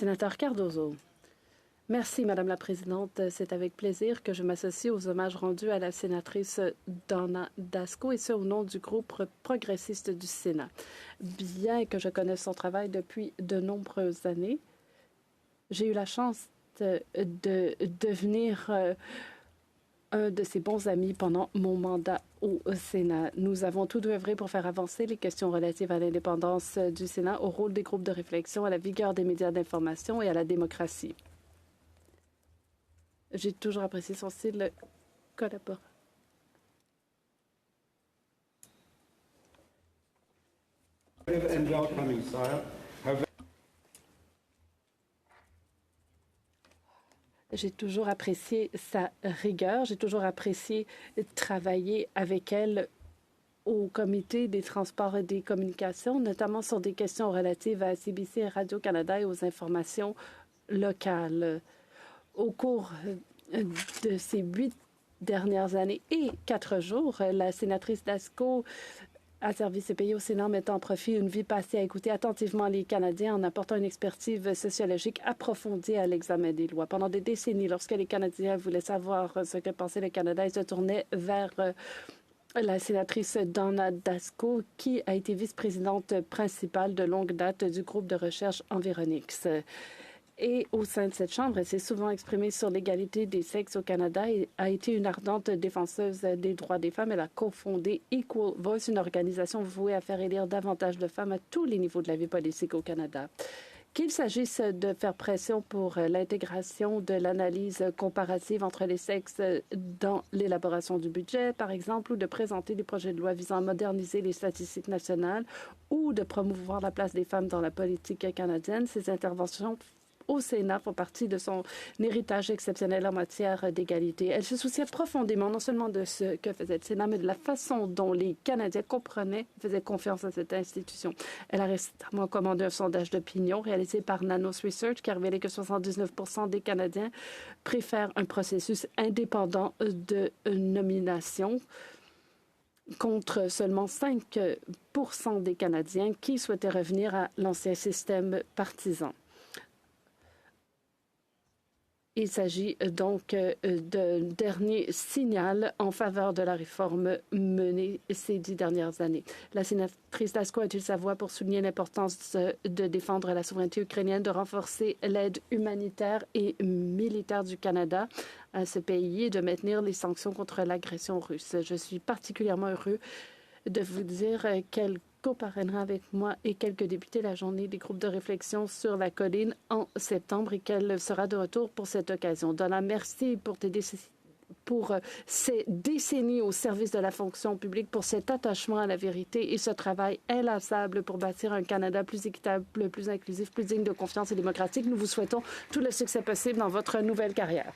Sénateur Cardozo. Merci, Madame la Présidente. C'est avec plaisir que je m'associe aux hommages rendus à la sénatrice Donna Dasko, et ce au nom du groupe progressiste du Sénat. Bien que je connaisse son travail depuis de nombreuses années, j'ai eu la chance de devenir un de ses bons amis pendant mon mandat au Sénat. Nous avons tout œuvré pour faire avancer les questions relatives à l'indépendance du Sénat, au rôle des groupes de réflexion, à la vigueur des médias d'information et à la démocratie. J'ai toujours apprécié son style collaboratif. J'ai toujours apprécié sa rigueur. J'ai toujours apprécié travailler avec elle au Comité des transports et des communications, notamment sur des questions relatives à CBC et Radio-Canada et aux informations locales. Au cours de ces 8 dernières années et 4 jours, la sénatrice Dasko a servi ce pays au Sénat en mettant en profit une vie passée à écouter attentivement les Canadiens en apportant une expertise sociologique approfondie à l'examen des lois. Pendant des décennies, lorsque les Canadiens voulaient savoir ce que pensait le Canada, ils se tournaient vers la sénatrice Donna Dasko, qui a été vice-présidente principale de longue date du groupe de recherche Environix. Et au sein de cette Chambre, elle s'est souvent exprimée sur l'égalité des sexes au Canada et a été une ardente défenseuse des droits des femmes. Elle a cofondé Equal Voice, une organisation vouée à faire élire davantage de femmes à tous les niveaux de la vie politique au Canada. Qu'il s'agisse de faire pression pour l'intégration de l'analyse comparative entre les sexes dans l'élaboration du budget, par exemple, ou de présenter des projets de loi visant à moderniser les statistiques nationales, ou de promouvoir la place des femmes dans la politique canadienne, ces interventions au Sénat font partie de son héritage exceptionnel en matière d'égalité. Elle se souciait profondément non seulement de ce que faisait le Sénat, mais de la façon dont les Canadiens comprenaient, faisaient confiance à cette institution. Elle a récemment commandé un sondage d'opinion réalisé par Nanos Research qui a révélé que 79% des Canadiens préfèrent un processus indépendant de nomination, contre seulement 5% des Canadiens qui souhaitaient revenir à l'ancien système partisan. Il s'agit donc d'un dernier signal en faveur de la réforme menée ces 10 dernières années. La sénatrice Dasko a-t-il sa voix pour souligner l'importance de défendre la souveraineté ukrainienne, de renforcer l'aide humanitaire et militaire du Canada à ce pays et de maintenir les sanctions contre l'agression russe. Je suis particulièrement heureux de vous dire qu'elle co-parrainera avec moi et quelques députés la journée des groupes de réflexion sur la colline en septembre et qu'elle sera de retour pour cette occasion. Donna, merci pour ces décennies au service de la fonction publique, pour cet attachement à la vérité et ce travail inlassable pour bâtir un Canada plus équitable, plus inclusif, plus digne de confiance et démocratique. Nous vous souhaitons tout le succès possible dans votre nouvelle carrière.